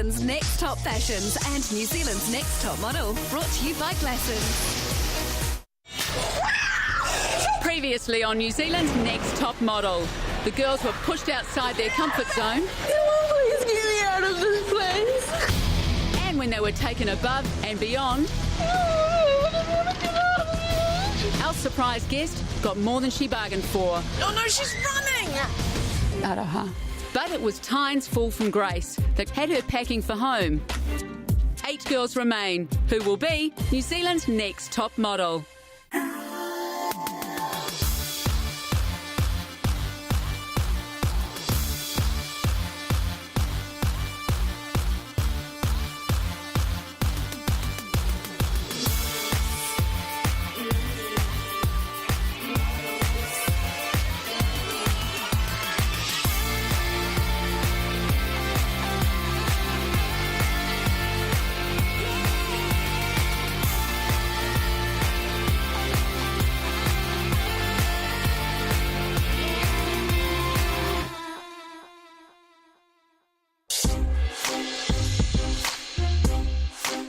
Zealand's next top fashions and New Zealand's next top model. Brought to you by Glassons. Previously on New Zealand's Next Top Model, the girls were pushed outside their comfort zone. Please get me out of this place. And when they were taken above and beyond, our surprise guest got more than she bargained for. Oh no, she's running! Aroha. But it was Tyne's fall from grace that had her packing for home. 8 girls remain, who will be New Zealand's next top model.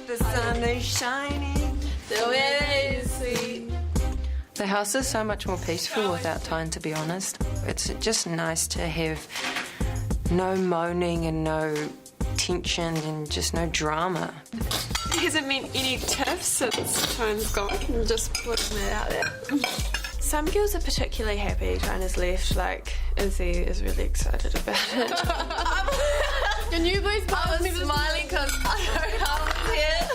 The sun is shining, the weather is sweet. The house is so much more peaceful without Tyne, to be honest. It's just nice to have no moaning and no tension and just no drama. It hasn't been any tiffs since Tyne's gone. I'm just putting it out there. Some girls are particularly happy Tyne has left, like Izzy is really excited about it. Can you please pass me the smiling because Aroha was here.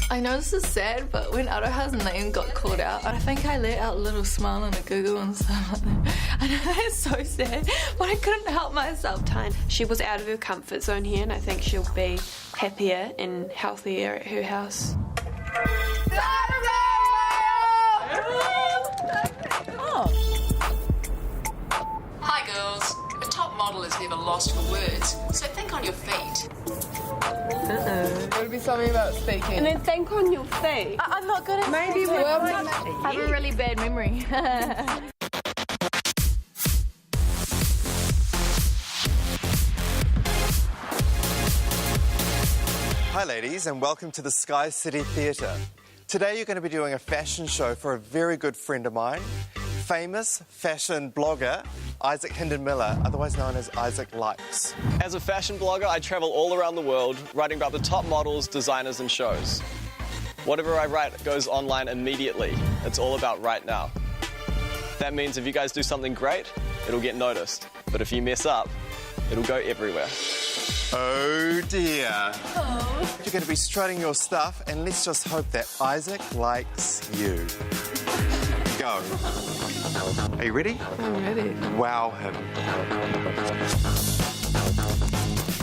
I know this is sad, but when Aroha's name got called out, I think I let out a little smile and a giggle and stuff like that. I know that's so sad, but I couldn't help myself. Tyne, she was out of her comfort zone here, and I think she'll be happier and healthier at her house. Hi girls. A top model is never lost for words, so think on your feet. It would be something about speaking. And then think on your feet. I'm not good at Maybe we'll I have a really bad memory. Hi ladies, and welcome to the Sky City Theatre. Today you're going to be doing a fashion show for a very good friend of mine, famous fashion blogger Isaac Hinden-Miller, otherwise known as Isaac Likes. As a fashion blogger, I travel all around the world writing about the top models, designers and shows. Whatever I write goes online immediately. It's all about right now. That means if you guys do something great, it'll get noticed. But if you mess up, it'll go everywhere. Oh dear. Oh. You're going to be strutting your stuff, and let's just hope that Isaac likes you. Go. Are you ready? I'm ready. Wow him.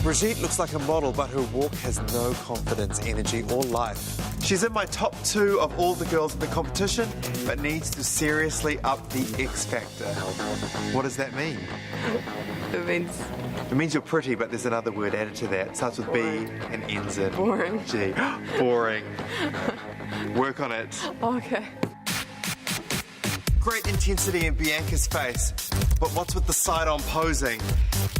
Brigitte looks like a model, but her walk has no confidence, energy or life. She's in my top 2 of all the girls in the competition, but needs to seriously up the X factor. What does that mean? It means you're pretty, but there's another word added to that. It starts with B and ends in Boring. G. Boring. Work on it. Okay. Great intensity in Bianca's face, but what's with the side-on posing?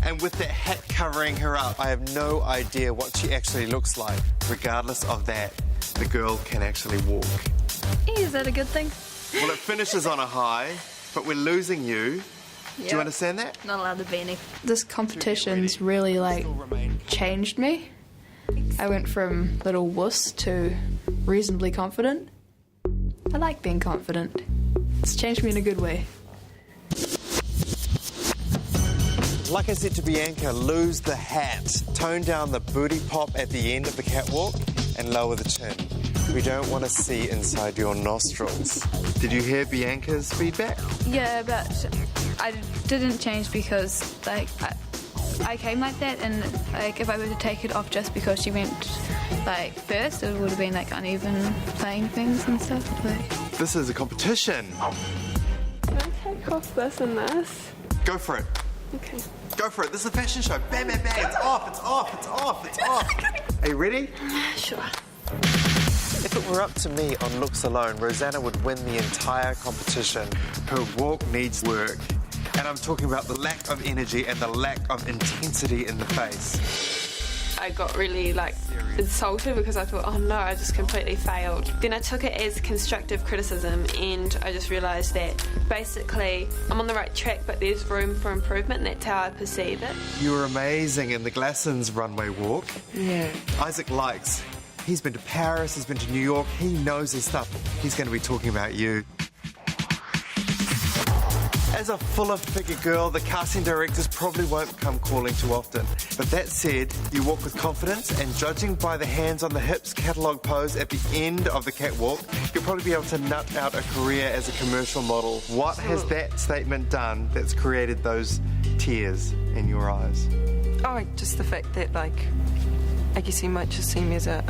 And with that hat covering her up, I have no idea what she actually looks like. Regardless of that, the girl can actually walk. Is that a good thing? Well, it finishes on a high, but we're losing you. Do you understand that? Not allowed to be any. This competition's really, changed me. I went from little wuss to reasonably confident. I like being confident. It's changed me in a good way. Like I said to Bianca, lose the hat, tone down the booty pop at the end of the catwalk, and lower the chin. We don't want to see inside your nostrils. Did you hear Bianca's feedback? Yeah, but I didn't change because, I came like that, and, if I were to take it off just because she went, first, it would have been, uneven playing things and stuff. This is a competition. Can I take off this and this? Go for it. Okay. Go for it. This is a fashion show. Bam, bam, bam. It's off, it's off, it's off, it's off. Are you ready? Sure. If it were up to me on looks alone, Rosanna would win the entire competition. Her walk needs work. And I'm talking about the lack of energy and the lack of intensity in the face. I got really like insulted because I thought, oh no, I just completely failed. Then I took it as constructive criticism, and I just realised that basically I'm on the right track, but there's room for improvement, and that's how I perceive it. You were amazing in the Glassons runway walk. Yeah. Isaac likes. He's been to Paris, he's been to New York, he knows his stuff. He's going to be talking about you. As a fuller figure girl, the casting directors probably won't come calling too often. But that said, you walk with confidence, and judging by the hands on the hips catalogue pose at the end of the catwalk, you'll probably be able to nut out a career as a commercial model. What has that statement done that's created those tears in your eyes? Oh, just the fact that, like, I guess he might just see me as a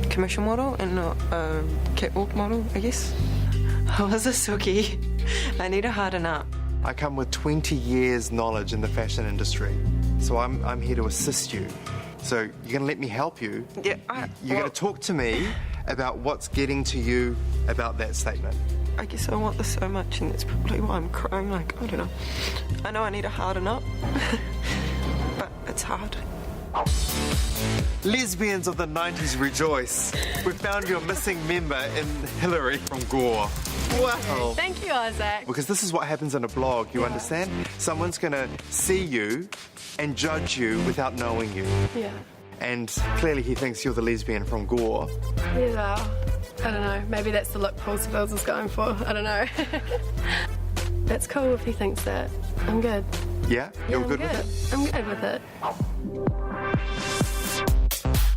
commercial model and not a catwalk model, I guess. I was a sookie. I need to harden up. I come with 20 years knowledge in the fashion industry, so I'm here to assist you. So you're going to let me help you? Yeah. You're going to talk to me about what's getting to you about that statement. I guess I want this so much, and that's probably why I'm crying. Like, I don't know. I know I need to harden up, but it's hard. Lesbians of the 90s rejoice. We found your missing member in Hillary from Gore. Wow. Thank you, Isaac. Because this is what happens in a blog, you understand? Someone's going to see you and judge you without knowing you. Yeah. And clearly he thinks you're the lesbian from Gore. Yeah. I don't know. Maybe that's the look Paul Seville's is going for. I don't know. That's cool if he thinks that. I'm good. Yeah? You're good with it? I'm good with it.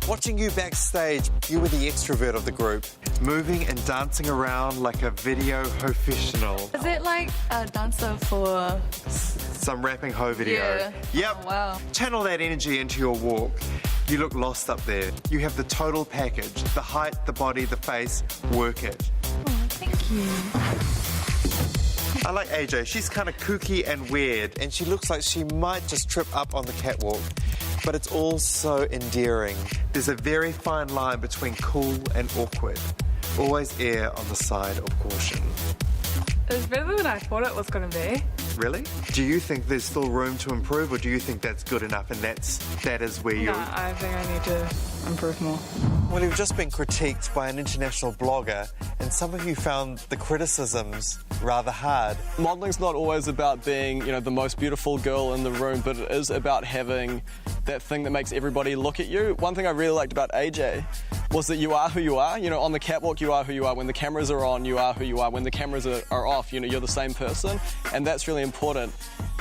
Watching you backstage, you were the extrovert of the group, moving and dancing around like a video professional. Is it like a dancer for... Some rapping ho video. Yeah. Yep. Oh, wow. Channel that energy into your walk. You look lost up there. You have the total package. The height, the body, the face. Work it. Oh, thank you. I like AJ. She's kind of kooky and weird, and she looks like she might just trip up on the catwalk. But it's all so endearing. There's a very fine line between cool and awkward. Always err on the side of caution. It's better than I thought it was going to be. Really? Do you think there's still room to improve, or do you think that's good enough and that is where you're... No, I think I need to improve more. Well, you've just been critiqued by an international blogger, and some of you found the criticisms rather hard. Modeling's not always about being, the most beautiful girl in the room, but it is about having that thing that makes everybody look at you. One thing I really liked about AJ was that you are who you are. On the catwalk, you are who you are. When the cameras are on, you are who you are. When the cameras are off, you're the same person, and that's really important.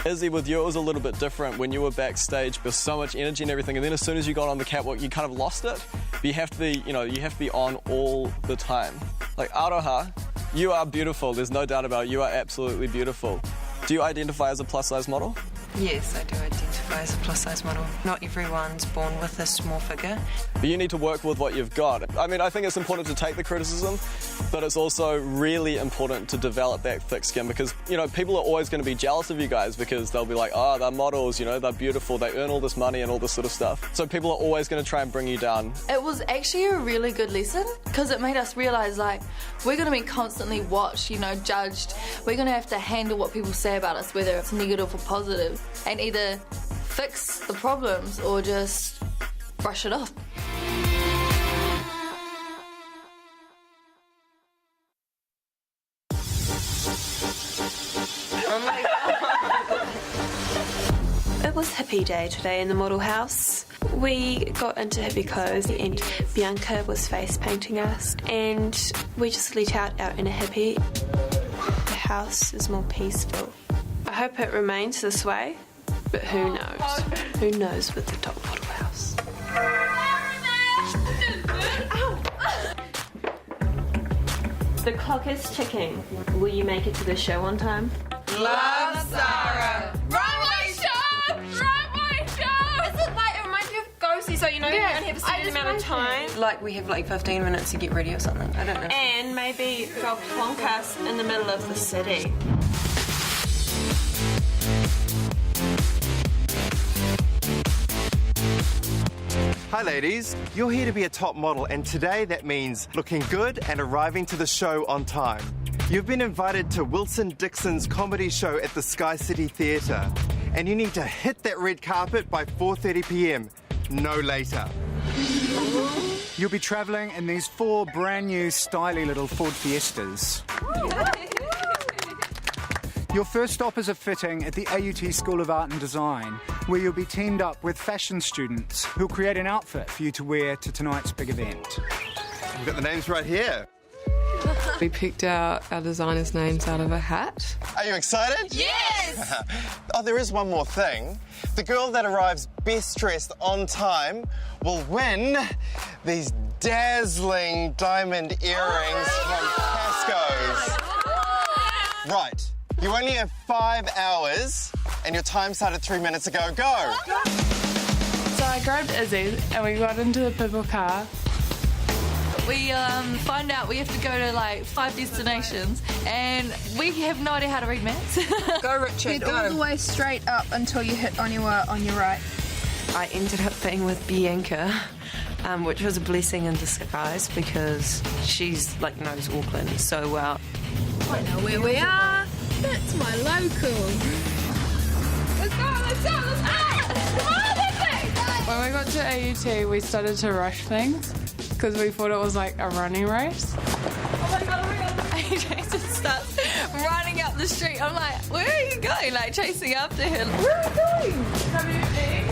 Izzy, with you, it was a little bit different. When you were backstage, there was so much energy and everything, and then as soon as you got on the catwalk, you kind of lost it. But you have to be, you have to be on all the time. Like Aroha, you are beautiful. There's no doubt about it. You are absolutely beautiful. Do you identify as a plus-size model? Yes, I do identify as a plus-size model. Not everyone's born with a small figure. But you need to work with what you've got. I mean, I think it's important to take the criticism, but it's also really important to develop that thick skin because, people are always going to be jealous of you guys because they'll be like, oh, they're models, they're beautiful, they earn all this money and all this sort of stuff. So people are always going to try and bring you down. It was actually a really good lesson because it made us realise, we're going to be constantly watched, judged. We're going to have to handle what people say about us, whether it's negative or positive, and either fix the problems or just brush it off. It was hippie day today in the model house. We got into hippie clothes and Bianca was face painting us and we just let out in a hippie. The house is more peaceful. I hope it remains this way, but who knows? Who knows with the top model house? The clock is ticking. Will you make it to the show on time? Love, Sarah. Runway show! Runway show! Is it it reminds me of Ghosty, so you only have a certain amount of time? We have 15 minutes to get ready or something. I don't know. And maybe go plonk us in the middle of the city. Hi ladies, you're here to be a top model and today that means looking good and arriving to the show on time. You've been invited to Wilson Dixon's comedy show at the Sky City Theatre and you need to hit that red carpet by 4:30 p.m. no later. You'll be travelling in these 4 brand new styly little Ford Fiestas. Your first stop is a fitting at the AUT School of Art and Design, where you'll be teamed up with fashion students who'll create an outfit for you to wear to tonight's big event. We've got the names right here. We picked out our designers' names out of a hat. Are you excited? Yes! Oh, there is one more thing. The girl that arrives best dressed on time will win these dazzling diamond earrings from Casco's. Right. You only have 5 hours, and your time started 3 minutes ago. Go! So I grabbed Izzy, and we got into the purple car. We find out we have to go to like 5 destinations, and we have no idea how to read maps. Go, Richard, Head all the way straight up until you hit on your right. I ended up being with Bianca, which was a blessing in disguise because she's like knows Auckland so well. I know where we are. That's my local. Let's go, let's go, let's go! Come on, let's go! When we got to AUT, we started to rush things because we thought it was like a running race. Oh my god, AJ just starts running up the street. I'm like, where are you going? Like chasing after him. Where are you going?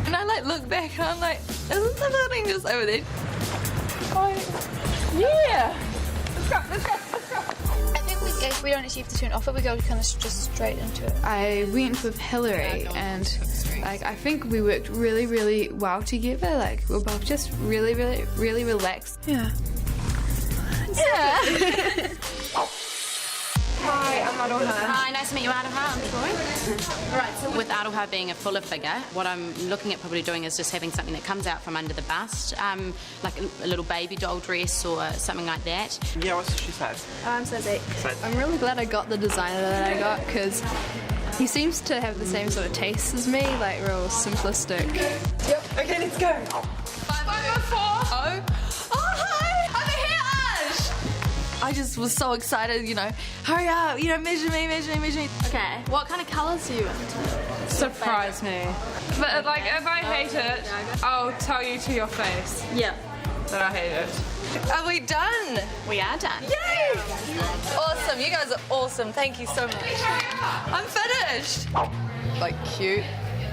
And I like look back and I'm like, isn't the building just over there? Oh, yeah! Let's go, let's go, let's go! I think we don't actually have to turn off it, we go kind of just straight into it. I went with Hillary and like I think we worked really, really well together. Like we're both just really, really, really relaxed. Yeah. Yeah. Hi, I'm Aroha. Hi, nice to meet you, Aroha. I'm Troy. Right, so with Aroha being a fuller figure, what I'm looking at probably doing is just having something that comes out from under the bust, like a little baby doll dress or something like that. Yeah, what's she size? I'm size 8. I'm really glad I got the designer that I got because he seems to have the same sort of taste as me, like real simplistic. Yep. Okay, let's go. 504. Oh, hi! Over here, Ash! I just was so excited, you know. Hurry up, you know, measure me. Okay, what kind of colours are you into? Surprise me. But like, if I hate it, I'll tell you to your face. Yeah. That I hate it. Are we done? We are done. Yay! Awesome, you guys are awesome. Thank you so much. I'm finished. Like cute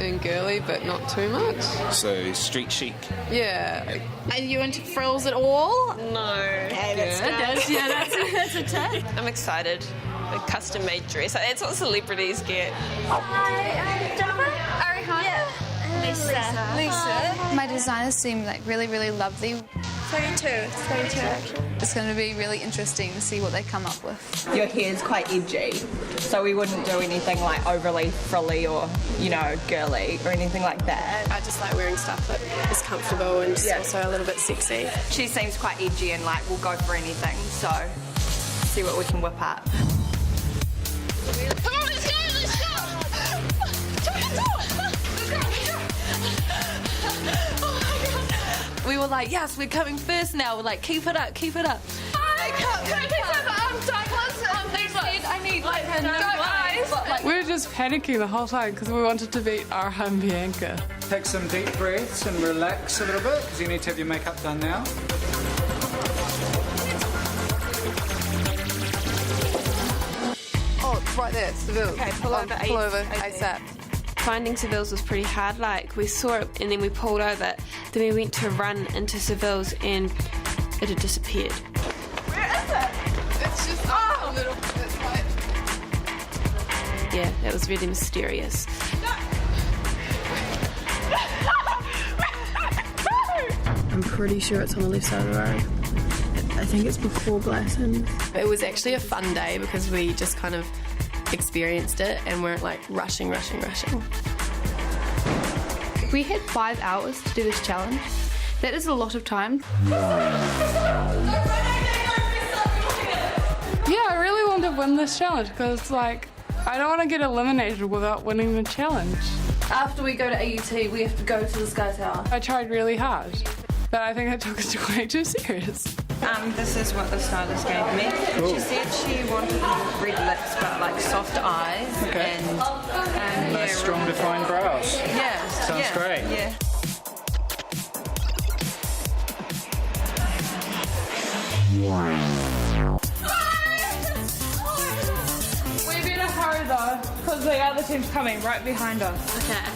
and girly, but not too much. So street chic. Yeah. Are you into frills at all? No. Okay, that's a 10. I'm excited. A custom-made dress. That's what celebrities get. Hi, I'm Jennifer. Aroha. Yeah. Lisa. My designers seem like really, really lovely. 32 actually. It's going to be really interesting to see what they come up with. Your hair's quite edgy, so we wouldn't do anything like overly frilly or, you know, girly or anything like that. I just like wearing stuff that is comfortable and just also a little bit sexy. She seems quite edgy and like we'll go for anything, so see what we can whip up. Come on, let's go! We were like, yes, we're coming first now. We're like, keep it up. I need like her eyes. We were just panicking the whole time because we wanted to beat Aroha and Bianca. Take some deep breaths and relax a little bit because you need to have your makeup done now. Oh, it's right there, Seville. Okay, pull over ASAP. Finding Seville's was pretty hard. Like, we saw it and then we pulled over. Then we went to run into Seville's and it had disappeared. Where is it? It's just a little bit quiet. Yeah, that was really mysterious. I'm pretty sure it's on the left side of the road. I think it's before Glasson. It was actually a fun day because we just kind of experienced it and weren't like rushing. We had 5 hours to do this challenge. That is a lot of time. Yeah, I really want to win this challenge because, like, I don't want to get eliminated without winning the challenge. After we go to AUT, we have to go to the Sky Tower. I tried really hard, but I think I took it way too serious. This is what the stylist gave me. Cool. She said she wanted red lips but like soft eyes and Nice, strong, defined brows. yeah. Sounds great. Yeah. team's coming right behind us. Okay.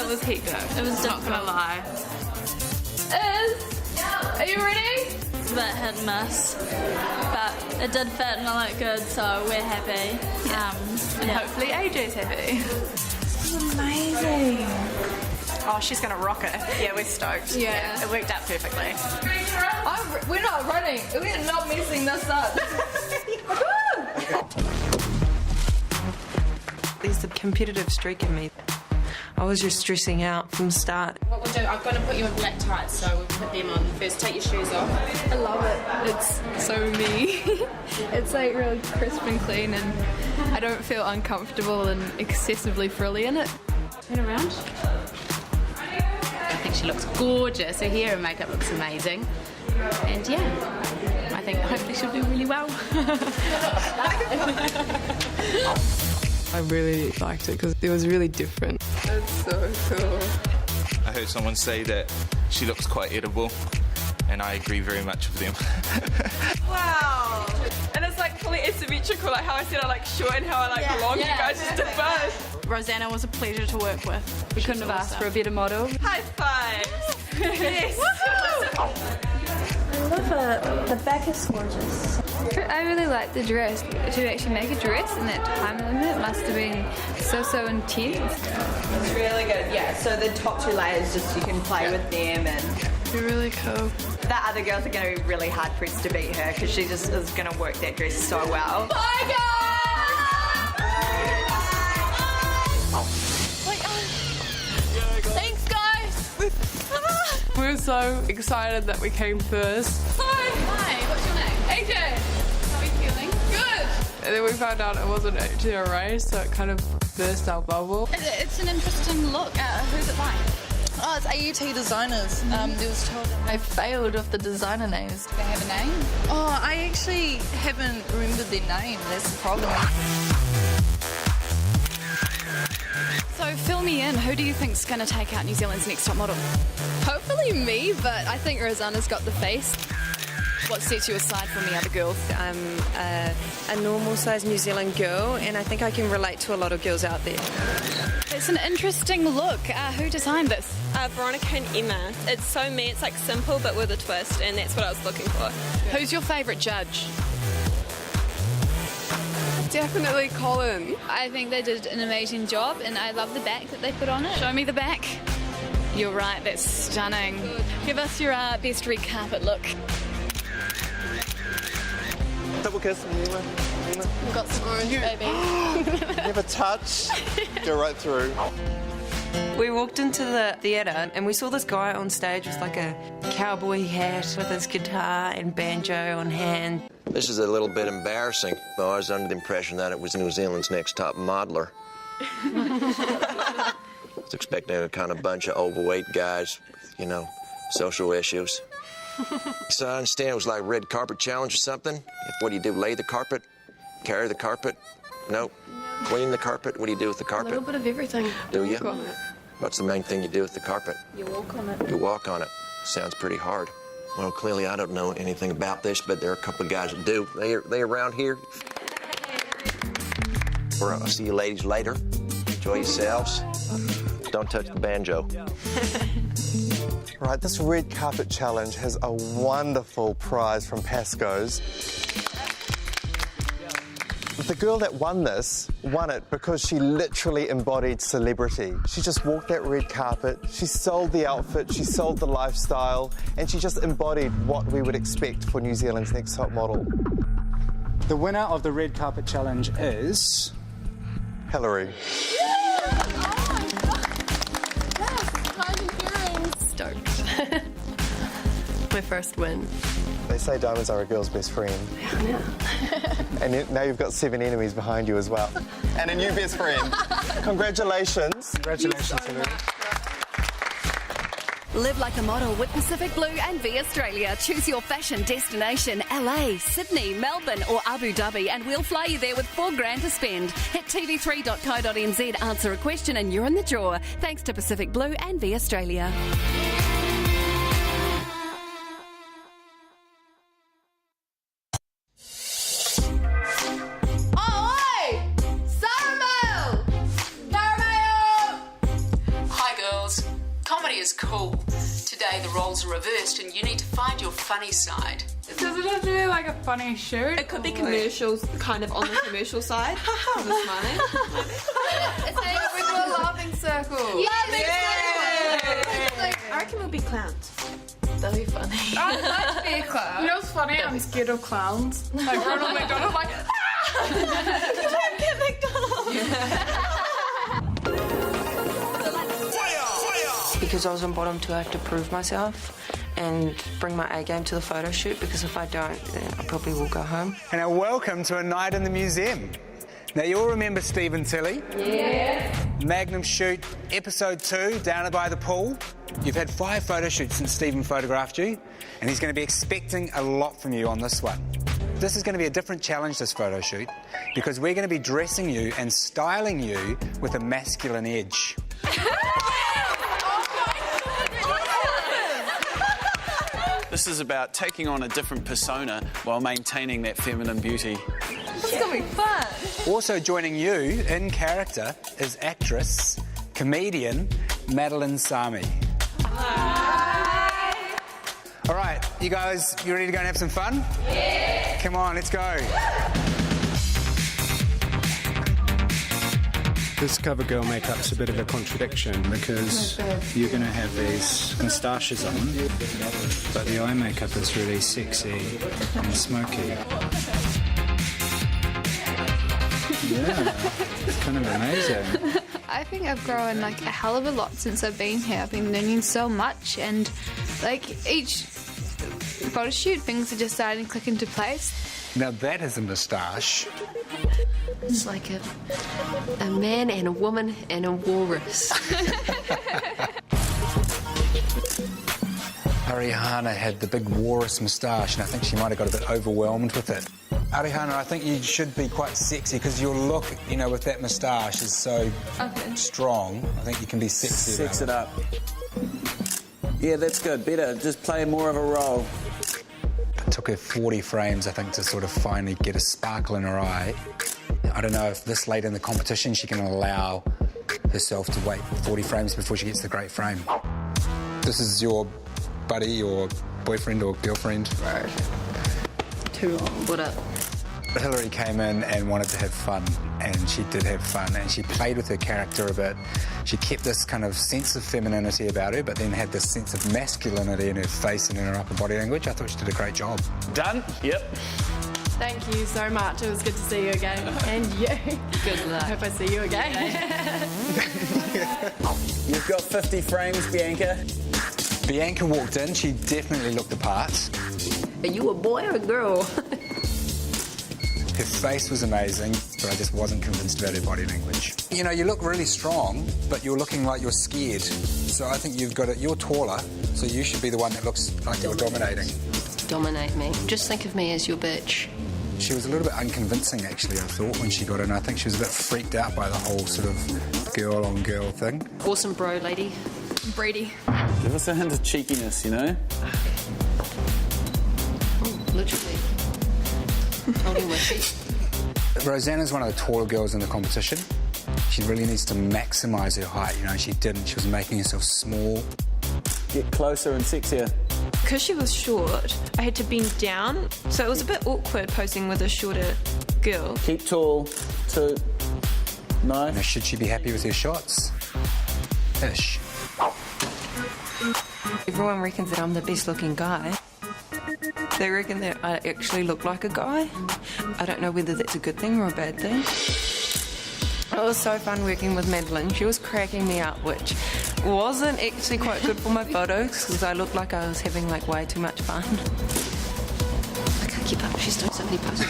It was heat though. It was not gonna lie. Are you ready? It's a bit hit and miss, but it did fit and I look good, so we're happy. And hopefully AJ's happy. This is amazing. Oh, she's gonna rock it. Yeah, we're stoked. Yeah. It worked out perfectly. We're not running. We're not messing this up. There's a competitive streak in me. I was just stressing out from the start. What we'll do, I'm going to put you in black tights, so we'll put them on first. Take your shoes off. I love it. It's so me. It's like really crisp and clean, and I don't feel uncomfortable and excessively frilly in it. Turn around. I think she looks gorgeous. Her hair and makeup looks amazing. And yeah, I think hopefully she'll do really well. I really liked it because it was really different. That's so cool. I heard someone say that she looks quite edible, and I agree very much with them. Wow. And it's like fully asymmetrical, like how I said I like short and how I like long. You guys just did both. Rosanna was a pleasure to work with. We couldn't have asked for a better model. High five. Yes. I love it. The back is gorgeous. I really like the dress. To actually make a dress in that time limit must have been so intense. It's really good, yeah. So the top two layers, just you can play with them and... They're really cool. The other girls are going to be really hard pressed to beat her because she just is going to work that dress so well. Bye guys! Thanks guys! We're so excited that we came first. Hi, what's your name? AJ. How are you feeling? Good. And then we found out it wasn't actually a race, so it kind of burst our bubble. It's an interesting look. Who's it by? Oh, it's AUT designers. It was told I failed with the designer names. Do they have a name? Oh, I actually haven't remembered their name. That's the problem. So fill me in. Who do you think's going to take out New Zealand's next top model? Hopefully me, but I think Rosanna's got the face. What sets you aside from the other girls? I'm a normal-sized New Zealand girl, and I think I can relate to a lot of girls out there. It's an interesting look. Who designed this? Veronica and Emma. It's so me, it's like simple but with a twist, and that's what I was looking for. Who's your favourite judge? Definitely Colin. I think they did an amazing job, and I love the back that they put on it. Show me the back. You're right, that's stunning. Give us your best red carpet look. Double kiss. We've got some orange, baby. Never touch. Go right through. We walked into the theatre and we saw this guy on stage with like a cowboy hat with his guitar and banjo on hand. This is a little bit embarrassing. Well, I was under the impression that it was New Zealand's next top modeler. I was expecting a kind of bunch of overweight guys with, you know, social issues. So I understand it was like a red carpet challenge or something. What do you do, lay the carpet? Carry the carpet? No. Clean the carpet? What do you do with the carpet? A little bit of everything. Do you? What's the main thing you do with the carpet? You walk on it. You walk on it. Sounds pretty hard. Well, clearly I don't know anything about this, but there are a couple of guys that do. They around here? I'll see you ladies later. Enjoy yourselves. Don't touch the banjo. Right, this red carpet challenge has a wonderful prize from Pasco's. The girl that won it because she literally embodied celebrity. She just walked that red carpet, she sold the outfit, she sold the lifestyle, and she just embodied what we would expect for New Zealand's next top model. The winner of the red carpet challenge is... Hillary. Stoked. My first win. They say diamonds are a girl's best friend. Yeah. And now you've got 7 enemies behind you as well. And a new best friend. Congratulations. Congratulations, Hillary. Live like a model with Pacific Blue and V Australia. Choose your fashion destination, LA, Sydney, Melbourne or Abu Dhabi, and we'll fly you there with $4,000 to spend. Hit tv3.co.nz, answer a question and you're in the draw. Thanks to Pacific Blue and V Australia. is cool. Today the roles are reversed and you need to find your funny side. Does it have to be like a funny shoot? It could be commercials, kind of on the commercial side. Of the smiling. It's like we do a laughing circle. I reckon we'll be clowns. That'd be funny. I'd like to be a clown. You know what's funny? I'm scared of clowns. Like Ronald McDonald, like, Don't get Because I was on bottom two, I have to prove myself and bring my A game to the photo shoot, because if I don't, then I probably will go home. And now welcome to a night in the museum. Now you all remember Stephen Tilley? Yeah. Magnum Shoot, episode 2, down by the pool. You've had 5 photo shoots since Stephen photographed you, and he's going to be expecting a lot from you on this one. This is going to be a different challenge, this photo shoot, because we're going to be dressing you and styling you with a masculine edge. This is about taking on a different persona while maintaining that feminine beauty. This is going to be fun. Also joining you in character is actress, comedian, Madeline Sami. Hi. All right, you guys, you ready to go and have some fun? Yeah. Come on, let's go. This cover girl makeup's a bit of a contradiction because you're going to have these moustaches on, but the eye makeup is really sexy and smoky. Yeah, it's kind of amazing. I think I've grown like a hell of a lot since I've been here. I've been learning so much, and like each photo shoot, things are just starting to click into place. Now that is a moustache. It's like a man and a woman and a walrus. Ariana had the big walrus moustache, and I think she might have got a bit overwhelmed with it. Ariana, I think you should be quite sexy because your look, you know, with that moustache is so strong. I think you can be sexy. Sex it up. Yeah, that's good. Better. Just play more of a role. It took her 40 frames, I think, to sort of finally get a sparkle in her eye. I don't know if this late in the competition she can allow herself to wait 40 frames before she gets the great frame. This is your buddy or boyfriend or girlfriend. Right. Too long. What up? Hillary came in and wanted to have fun, and she did have fun, and she played with her character a bit. She kept this kind of sense of femininity about her, but then had this sense of masculinity in her face and in her upper body language. I thought she did a great job. Done? Yep. Thank you so much. It was good to see you again. And you. Good luck. I hope I see you again. You've got 50 frames, Bianca. Bianca walked in. She definitely looked the part. Are you a boy or a girl? Her face was amazing, but I just wasn't convinced about her body language. You know, you look really strong, but you're looking like you're scared. So I think you've got it. You're taller, so you should be the one that looks like you're dominating. Dominate me. Just think of me as your bitch. She was a little bit unconvincing, actually, I thought, when she got in. I think she was a bit freaked out by the whole sort of girl-on-girl thing. Awesome bro, lady. Brady. Give us a hint of cheekiness, you know? Literally. Holding my feet. Rosanna's one of the taller girls in the competition. She really needs to maximise her height, you know, she didn't. She was making herself small. Get closer and sexier. Because she was short, I had to bend down, so it was a bit awkward posing with a shorter girl. Keep tall. 2. Nice. Now, should she be happy with her shots? Ish. Everyone reckons that I'm the best looking guy. They reckon that I actually look like a guy. I don't know whether that's a good thing or a bad thing. It was so fun working with Madeline. She was cracking me up, which wasn't actually quite good for my photos because I looked like I was having like way too much fun. I can't keep up. She's doing so many poses.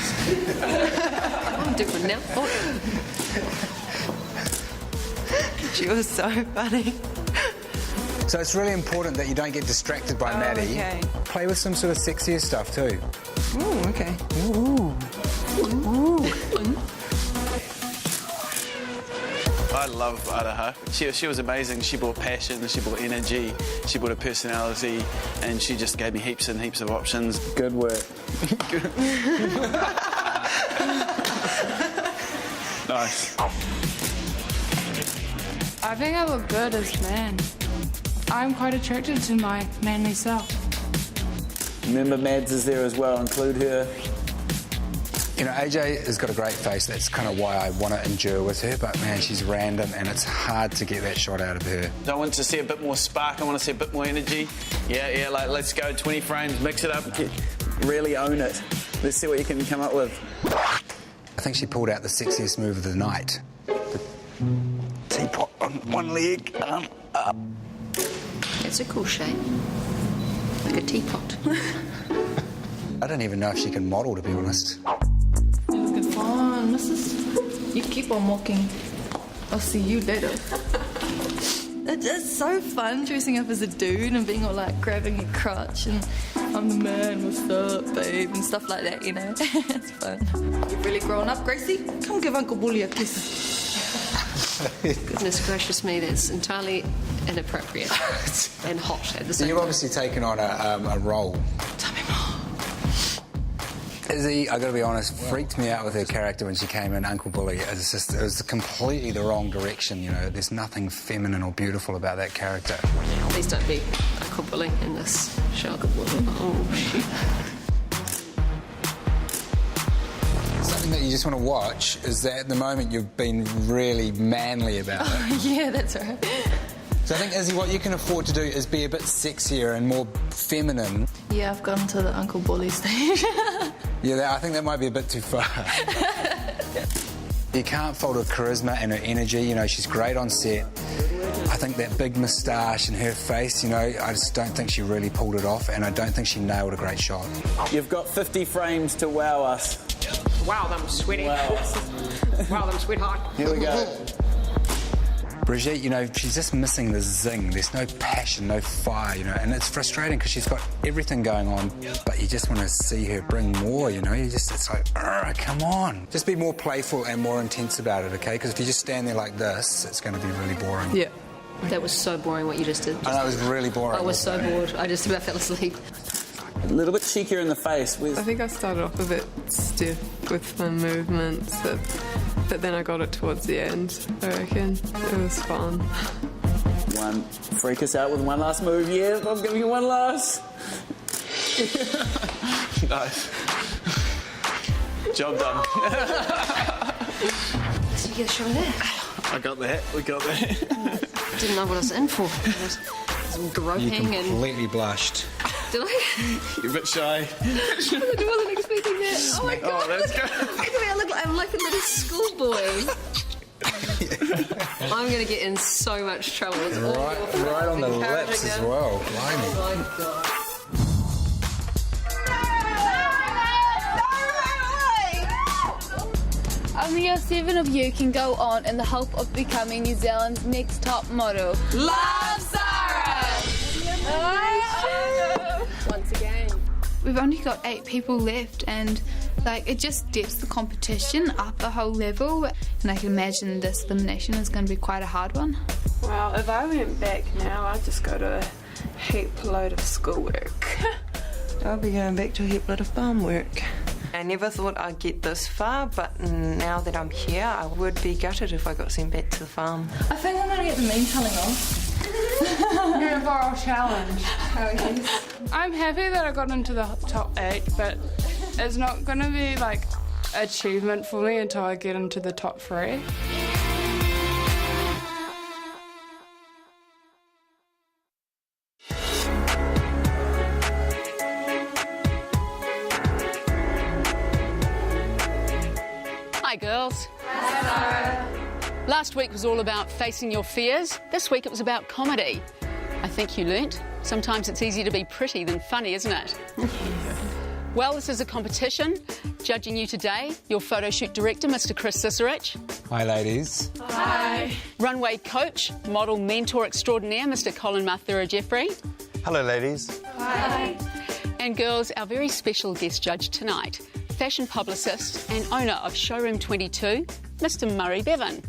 I'm different now. Oh. She was so funny. So it's really important that you don't get distracted by Maddie. Okay. Play with some sort of sexier stuff too. Ooh, okay. Ooh. Ooh. I love Araha. She was amazing. She brought passion, she brought energy, she brought a personality, and she just gave me heaps and heaps of options. Good work. Nice. I think I look good as man. I'm quite attracted to my manly self. Remember, Mads is there as well, include her. You know, AJ has got a great face. That's kind of why I want to endure with her, but man, she's random and it's hard to get that shot out of her. I want to see a bit more spark, I want to see a bit more energy. Yeah, like let's go 20 frames, mix it up, really own it. Let's see what you can come up with. I think she pulled out the sexiest move of the night. The teapot on one leg, up. It's a cool shape. Like a teapot. I don't even know if she can model, to be honest. Good fun, missus. You keep on walking. I'll see you later. It's so fun dressing up as a dude and being all like grabbing your crotch and I'm the man, what's up, babe, and stuff like that, you know. It's fun. You've really grown up, Gracie. Come give Uncle Bully a kiss. Goodness gracious me, that's entirely inappropriate and hot at the same time. You've obviously taken on a role. Tell me more. Izzy, I got to be honest, freaked me out with her character when she came in, Uncle Bully. It was completely the wrong direction, you know. There's nothing feminine or beautiful about that character. Please don't be Uncle Bully in this show. Uncle Bully. Oh, shit. Something that you just want to watch is that at the moment you've been really manly about it. Yeah, that's right. So I think, Izzy, what you can afford to do is be a bit sexier and more feminine. Yeah, I've gone to the Uncle Bully stage. Yeah, I think that might be a bit too far. You can't fault her charisma and her energy. You know, she's great on set. I think that big moustache and her face, you know, I just don't think she really pulled it off, and I don't think she nailed a great shot. You've got 50 frames to wow us. Wow, them sweaty. Wow, them sweat hot. Here we go. Brigitte, you know, she's just missing the zing. There's no passion, no fire, you know, and it's frustrating because she's got everything going on, but you just want to see her bring more, you know. It's like, come on. Just be more playful and more intense about it, OK? Because if you just stand there like this, it's going to be really boring. Yeah. That was so boring what you just did. I know, it was really boring. I was so bored. I just about fell asleep. A little bit cheekier in the face. I think I started off a bit stiff with my movements, but then I got it towards the end, I reckon. It was fun. Freak us out with one last move. Yeah, I'm giving you one last. Nice. Job done. So you get a show there? I got that. We got that. Didn't know what I was in for. I was groping You completely blushed. Did I? You're a bit shy. I wasn't expecting that. Oh my God! Oh, that's good. Look at me! I'm like a little schoolboy. I'm going to get in so much trouble. It's right on the lips as well. Blimey. Oh my God. Only your 7 of you can go on in the hope of becoming New Zealand's next top model. Love Sarah! Once again. We've only got 8 people left, and like it just steps the competition up a whole level, and I can imagine this elimination is going to be quite a hard one. Well, if I went back now, I'd just go to a heap load of schoolwork. I'll be going back to a heap load of farm work. I never thought I'd get this far, but now that I'm here, I would be gutted if I got sent back to the farm. I think I'm going to get the mean telling off. You're for our challenge. Oh, yes. I'm happy that I got into the top 8, but it's not going to be like achievement for me until I get into the top 3. Hi, girls. Hello. Last week was all about facing your fears. This week it was about comedy. I think you learnt. Sometimes it's easier to be pretty than funny, isn't it? Well, this is a competition. Judging you today, your photo shoot director, Mr. Chris Cicerich. Hi, ladies. Hi. Runway coach, model mentor extraordinaire, Mr. Colin Mathura Jeffrey. Hello, ladies. Hi. And girls, our very special guest judge tonight, fashion publicist and owner of Showroom 22, Mr. Murray Bevan.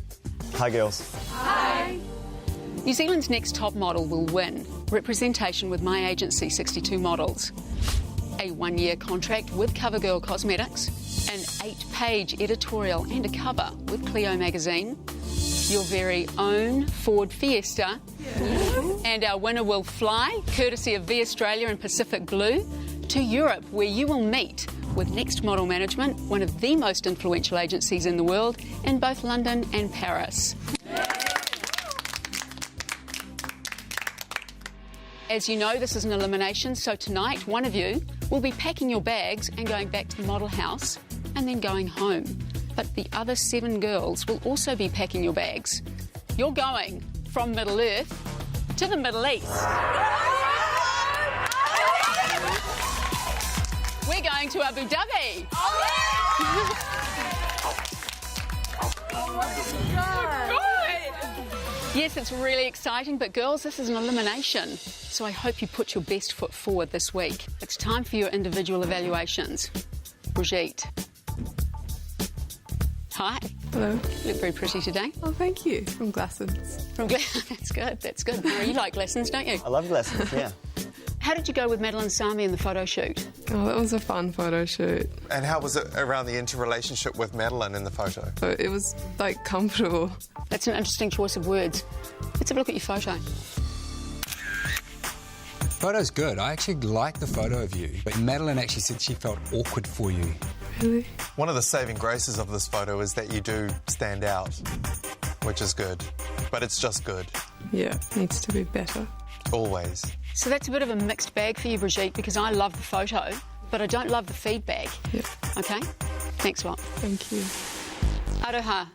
Hi, girls. Hi. New Zealand's next top model will win representation with my agency, 62 Models. A 1-year contract with CoverGirl Cosmetics, an 8-page editorial and a cover with Clio magazine, your very own Ford Fiesta. And our winner will fly, courtesy of V Australia and Pacific Blue, to Europe, where you will meet with Next Model Management, one of the most influential agencies in the world, in both London and Paris. As you know, this is an elimination, so tonight one of you will be packing your bags and going back to the model house and then going home. But the other 7 girls will also be packing your bags. You're going from Middle Earth to the Middle East. We're going to Abu Dhabi. Yes, it's really exciting, but girls, this is an elimination. So I hope you put your best foot forward this week. It's time for your individual evaluations. Brigitte. Hi. Hello. You look very pretty today. Oh, thank you. From Glassons. That's good, that's good. You like lessons, don't you? I love lessons, yeah. How did you go with Madeline Sami in the photo shoot? Oh, that was a fun photo shoot. And how was it around the interrelationship with Madeline in the photo? It was, like, comfortable. That's an interesting choice of words. Let's have a look at your photo. Photo's good. I actually like the photo of you. But Madeline actually said she felt awkward for you. Really? One of the saving graces of this photo is that you do stand out, which is good. But it's just good. Yeah, needs to be better. Always. So that's a bit of a mixed bag for you, Brigitte, because I love the photo, but I don't love the feedback. Yeah. OK? Thanks a lot. Thank you. Aroha.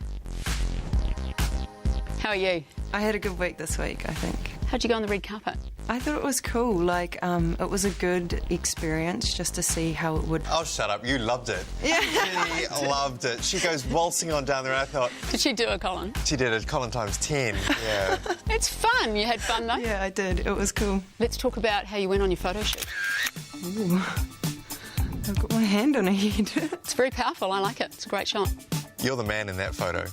How are you? I had a good week this week, I think. How'd you go on the red carpet? I thought it was cool. Like, it was a good experience just to see how it would... Oh, shut up. You loved it. Yeah. She loved it. She goes waltzing on down there. I thought... Did she do a Colin? She did it. Colin times 10. Yeah. It's fun. You had fun, though? Yeah, I did. It was cool. Let's talk about how you went on your photo shoot. Ooh. I've got my hand on her head. It's very powerful. I like it. It's a great shot. You're the man in that photo.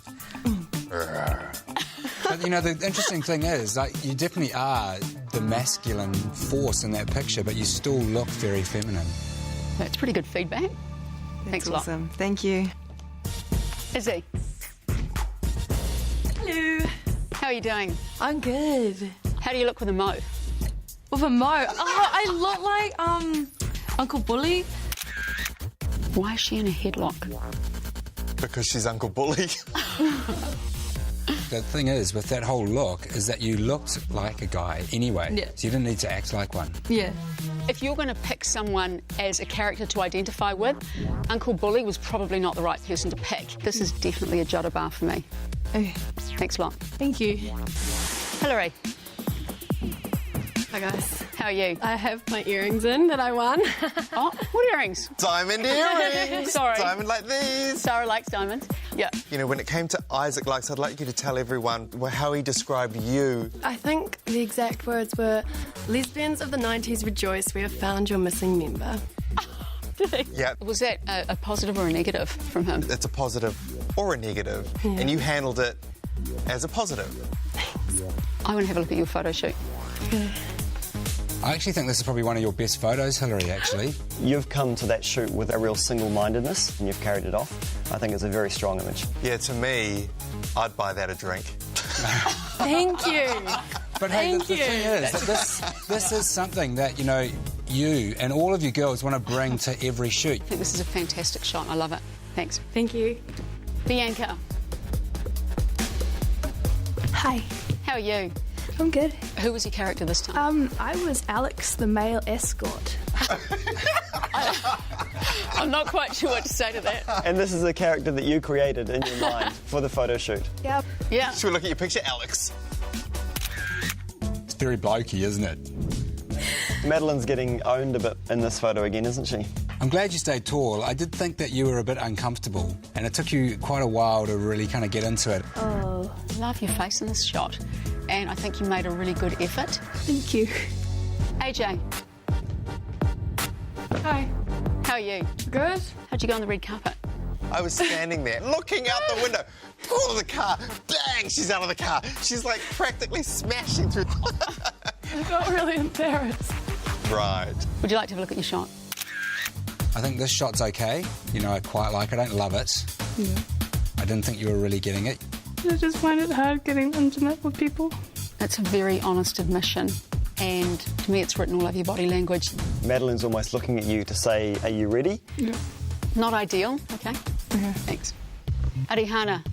But, you know, the interesting thing is, like, you definitely are the masculine force in that picture, but you still look very feminine. That's pretty good feedback. Thanks a lot. Awesome. Thank you. Izzy. Hello. How are you doing? I'm good. How do you look with a mo? With a mo? Oh, I look like, Uncle Bully. Why is she in a headlock? Because she's Uncle Bully. The thing is, with that whole look, is that you looked like a guy anyway. Yeah. So you didn't need to act like one. Yeah. If you're going to pick someone as a character to identify with, Uncle Bully was probably not the right person to pick. This is definitely a Judder bar for me. Okay. Thanks a lot. Thank you. Hillary. Hi guys. How are you? I have my earrings in that I won. Oh, what earrings? Diamond earrings. Sorry. Diamond like these. Sarah likes diamonds. Yeah. You know, when it came to Isaac Likes, I'd like you to tell everyone how he described you. I think the exact words were, lesbians of the 90s rejoice, we have found your missing member. Yeah. Was that a positive or a negative from him? It's a positive or a negative, and you handled it as a positive. Thanks. I want to have a look at your photo shoot. Okay. I actually think this is probably one of your best photos, Hillary, actually. You've come to that shoot with a real single-mindedness and you've carried it off. I think it's a very strong image. Yeah, to me, I'd buy that a drink. Thank you. But hey, the thing is, that this is something that, you know, you and all of you girls want to bring to every shoot. I think this is a fantastic shot. I love it. Thanks. Thank you. Bianca. Hi. How are you? I'm good. Who was your character this time? I was Alex, the male escort. I'm not quite sure what to say to that. And this is a character that you created in your mind for the photo shoot. Yeah. Yeah. Should we look at your picture, Alex? It's very blokey, isn't it? Madeline's getting owned a bit in this photo again, isn't she? I'm glad you stayed tall. I did think that you were a bit uncomfortable, and it took you quite a while to really kind of get into it. Oh. Love your face in this shot, and I think you made a really good effort. Thank you. AJ. Hi. How are you? Good. How'd you go on the red carpet? I was standing there, looking out the window, pull the car, bang, she's out of the car. She's like practically smashing through. I got really embarrassed. Right. Would you like to have a look at your shot? I think this shot's okay. You know, I quite like it. I don't love it. Yeah. I didn't think you were really getting it. I just find it hard getting intimate with people. It's a very honest admission, and to me it's written all over your body language. Madeline's almost looking at you to say, are you ready? Yeah. Not ideal, okay? Thanks. Arihana.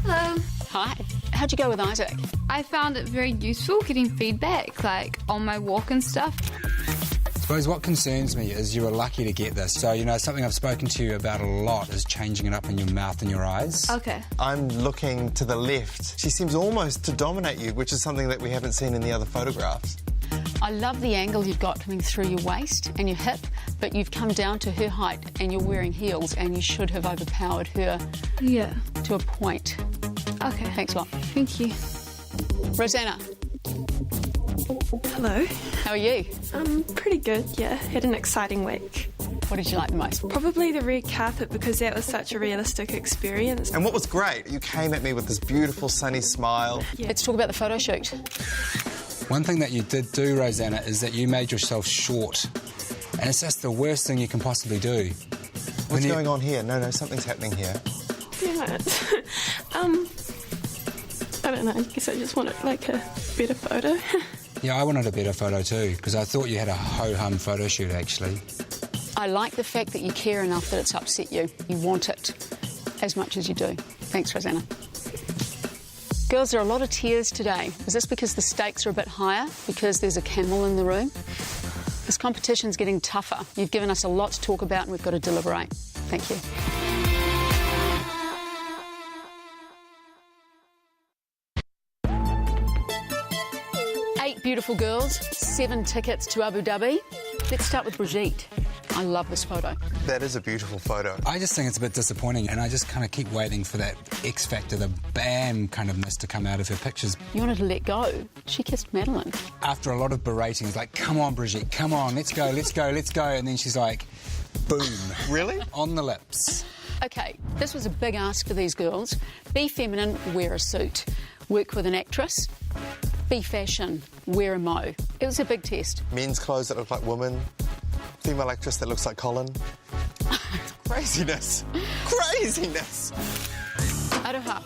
Hello. Hi. How'd you go with Isaac? I found it very useful getting feedback, like on my walk and stuff. I suppose what concerns me is you were lucky to get this. So, you know, something I've spoken to you about a lot is changing it up in your mouth and your eyes. Okay. I'm looking to the left. She seems almost to dominate you, which is something that we haven't seen in the other photographs. I love the angle you've got coming through your waist and your hip, but you've come down to her height and you're wearing heels and you should have overpowered her to a point. Okay. Thanks a lot. Thank you. Rosanna. Hello. How are you? Pretty good, yeah. Had an exciting week. What did you like the most? Probably the red carpet because that was such a realistic experience. And what was great, you came at me with this beautiful sunny smile. Yeah. Let's talk about the photo shoot. One thing that you did do, Rosanna, is that you made yourself short. And it's just the worst thing you can possibly do. What's going on here? No, something's happening here. Damn it. I don't know, I guess I just wanted like a better photo. Yeah, I wanted a better photo too, because I thought you had a ho-hum photo shoot, actually. I like the fact that you care enough that it's upset you. You want it as much as you do. Thanks, Rosanna. Girls, there are a lot of tears today. Is this because the stakes are a bit higher? Because there's a camel in the room? This competition's getting tougher. You've given us a lot to talk about and we've got to deliberate. Thank you. Beautiful girls, 7 tickets to Abu Dhabi. Let's start with Brigitte. I love this photo. That is a beautiful photo. I just think it's a bit disappointing, and I just kind of keep waiting for that X factor, the bam kind of ness to come out of her pictures. You wanted to let go. She kissed Madeline. After a lot of berating, it's like, come on, Brigitte, come on, let's go, let's go, let's go. And then she's like, boom. Really? On the lips. OK, this was a big ask for these girls. Be feminine, wear a suit. Work with an actress. Be fashion, wear a mo. It was a big test. Men's clothes that look like women. Female actress that looks like Colin. Craziness. Craziness. Aroha.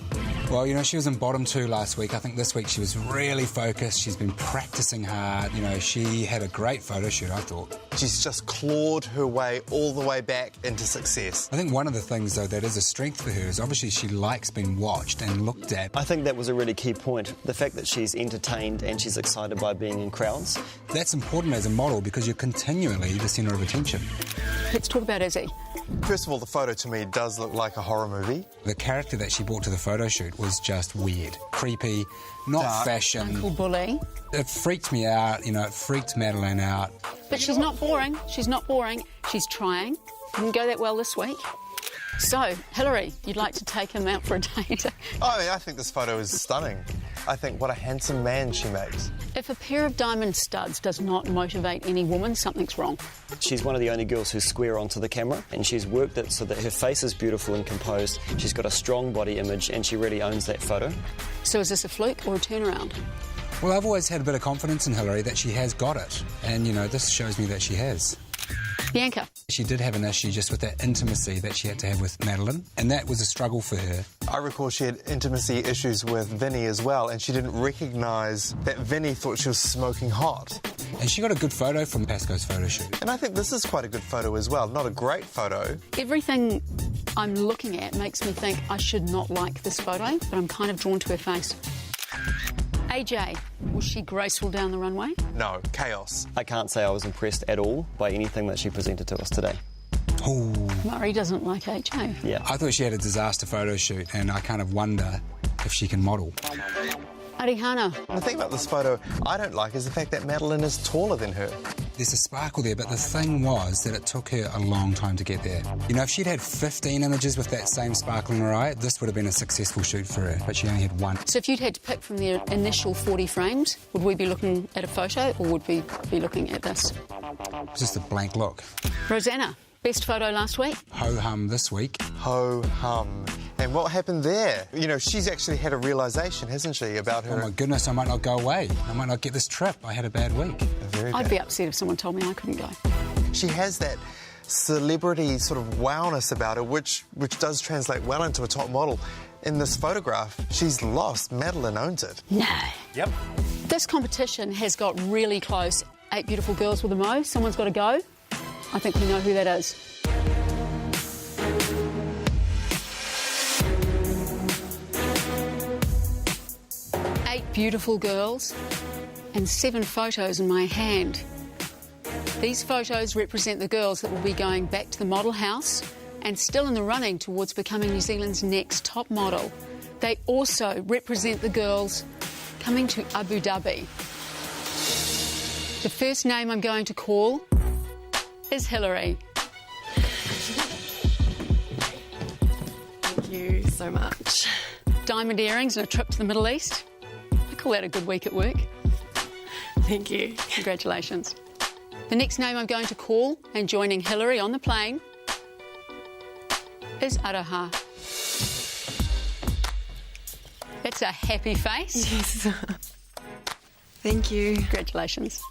Well, you know, she was in bottom 2 last week. I think this week she was really focused. She's been practising hard. You know, she had a great photo shoot, I thought. She's just clawed her way all the way back into success. I think one of the things, though, that is a strength for her is obviously she likes being watched and looked at. I think that was a really key point. The fact that she's entertained and she's excited by being in crowds. That's important as a model because you're continually the centre of attention. Let's talk about Izzy. First of all, the photo to me does look like a horror movie. The character that she brought to the photo shoot was just weird, creepy, not Dark. fashion. Uncle Bully. It freaked me out, you know, it freaked Madeline out. But she's not boring. She's not boring. She's trying. Didn't go that well this week. So, Hillary, you'd like to take him out for a date? I mean, I think this photo is stunning. I think what a handsome man she makes. If a pair of diamond studs does not motivate any woman, something's wrong. She's one of the only girls who's square onto the camera, and she's worked it so that her face is beautiful and composed. She's got a strong body image, and she really owns that photo. So is this a fluke or a turnaround? Well, I've always had a bit of confidence in Hillary that she has got it. And, you know, this shows me that she has. Bianca. She did have an issue just with that intimacy that she had to have with Madeline, and that was a struggle for her. I recall she had intimacy issues with Vinny as well, and she didn't recognise that Vinny thought she was smoking hot. And she got a good photo from Pasco's photo shoot. And I think this is quite a good photo as well. Not a great photo. Everything I'm looking at makes me think I should not like this photo, but I'm kind of drawn to her face. AJ, was she graceful down the runway? No, chaos. I can't say I was impressed at all by anything that she presented to us today. Oh. Murray doesn't like AJ. Yeah. I thought she had a disaster photo shoot, and I kind of wonder if she can model. Arihana. The thing about this photo I don't like is the fact that Madeline is taller than her. There's a sparkle there, but the thing was that it took her a long time to get there. You know, if she'd had 15 images with that same sparkle in her eye, this would have been a successful shoot for her, but she only had 1. So if you'd had to pick from the initial 40 frames, would we be looking at a photo or would we be looking at this? Just a blank look. Rosanna, best photo last week? Ho-hum this week. Ho-hum. And what happened there? You know, she's actually had a realisation, hasn't she, about her... Oh, my goodness, I might not go away. I might not get this trip. I had a bad week. I'd be upset if someone told me I couldn't go. She has that celebrity sort of wowness about her, which does translate well into a top model. in this photograph. She's lost. Madeline owns it. No. Yep. This competition has got really close. 8 beautiful girls with a mo. Someone's got to go. I think we know who that is. Eight beautiful girls and 7 photos in my hand. These photos represent the girls that will be going back to the model house and still in the running towards becoming New Zealand's next top model. They also represent the girls coming to Abu Dhabi. The first name I'm going to call is Hillary. Thank you so much. Diamond earrings and a trip to the Middle East. I call that a good week at work. Thank you. Congratulations. The next name I'm going to call and joining Hillary on the plane is Aroha. That's a happy face. Yes. Thank you. Congratulations.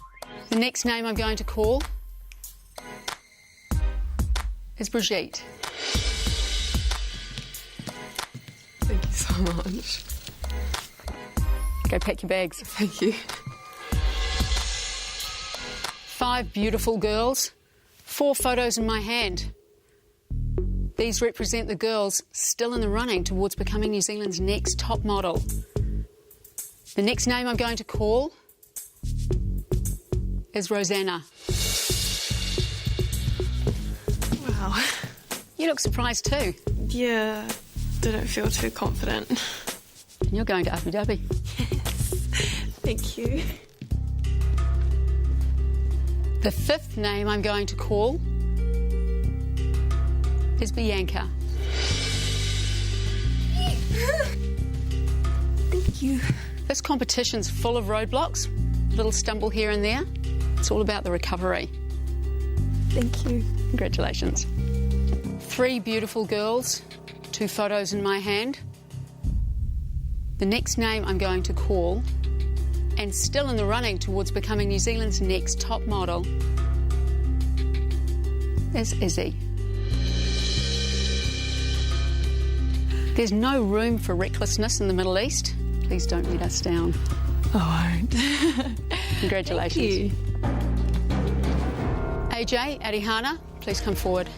The next name I'm going to call is Brigitte. Thank you so much. Go pack your bags. Thank you. 5 beautiful girls, 4 photos in my hand. These represent the girls still in the running towards becoming New Zealand's next top model. The next name I'm going to call is Rosanna. Wow. You look surprised too. Yeah, didn't feel too confident. And you're going to Abu Dhabi. Yes. Thank you. The 5th name I'm going to call is Bianca. Thank you. This competition's full of roadblocks, a little stumble here and there. It's all about the recovery. Thank you. Congratulations. 3 beautiful girls, 2 photos in my hand. The next name I'm going to call, and still in the running towards becoming New Zealand's next top model, is Izzy. There's no room for recklessness in the Middle East. Please don't let us down. I won't. Congratulations. Thank you. AJ, Arihana, please come forward.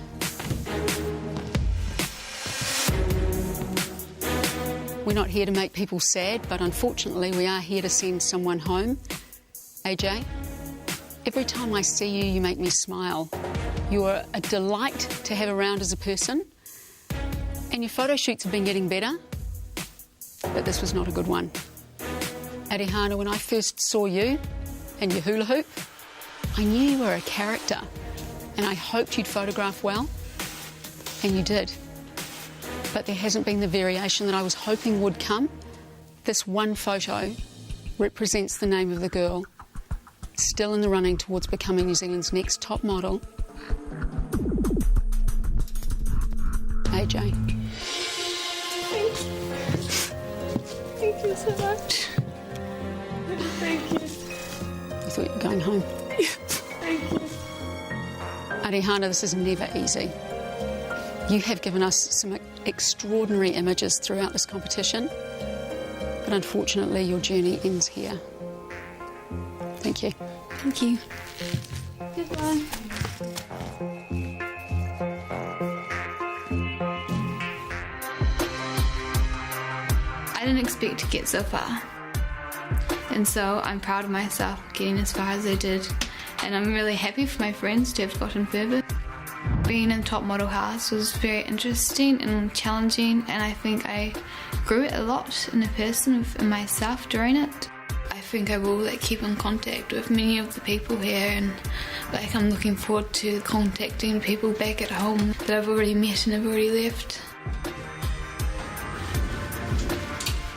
We're not here to make people sad, but unfortunately we are here to send someone home. AJ, every time I see you, you make me smile. You are a delight to have around as a person, and your photo shoots have been getting better, but this was not a good one. Arihana, when I first saw you and your hula hoop, I knew you were a character, and I hoped you'd photograph well, and you did. But there hasn't been the variation that I was hoping would come. This one photo represents the name of the girl, still in the running towards becoming New Zealand's next top model, AJ. Thank you so much. Thank you. You thought you were going home. Thank you. Arihana, this is never easy. You have given us some extraordinary images throughout this competition, but unfortunately your journey ends here. Thank you. Thank you. Goodbye. I didn't expect to get so far, and so I'm proud of myself getting as far as I did, and I'm really happy for my friends to have gotten further. Being in the top model house was very interesting and challenging, and I think I grew a lot in a person in myself during it. I think I will keep in contact with many of the people here, and I'm looking forward to contacting people back at home that I've already met and have already left.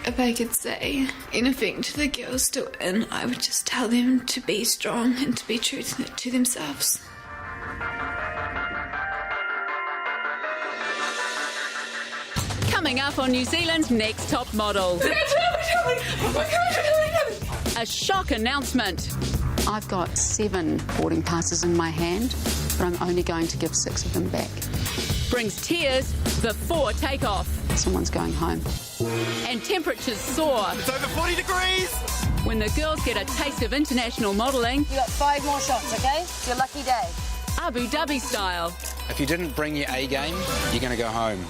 If I could say anything to the girls still in, I would just tell them to be strong and to be true to themselves. Coming up on New Zealand's next top model. A shock announcement. I've got 7 boarding passes in my hand, but I'm only going to give 6 of them back. brings tears before takeoff. Someone's going home. And temperatures soar. It's over 40 degrees! When the girls get a taste of international modelling. You got 5 more shots, okay? It's your lucky day. Abu Dhabi style. If you didn't bring your A game, you're going to go home.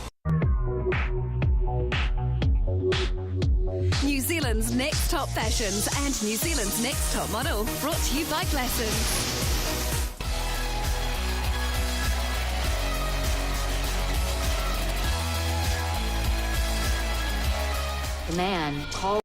New Zealand's Next Top Fashions and New Zealand's Next Top Model, brought to you by Glassons. The man called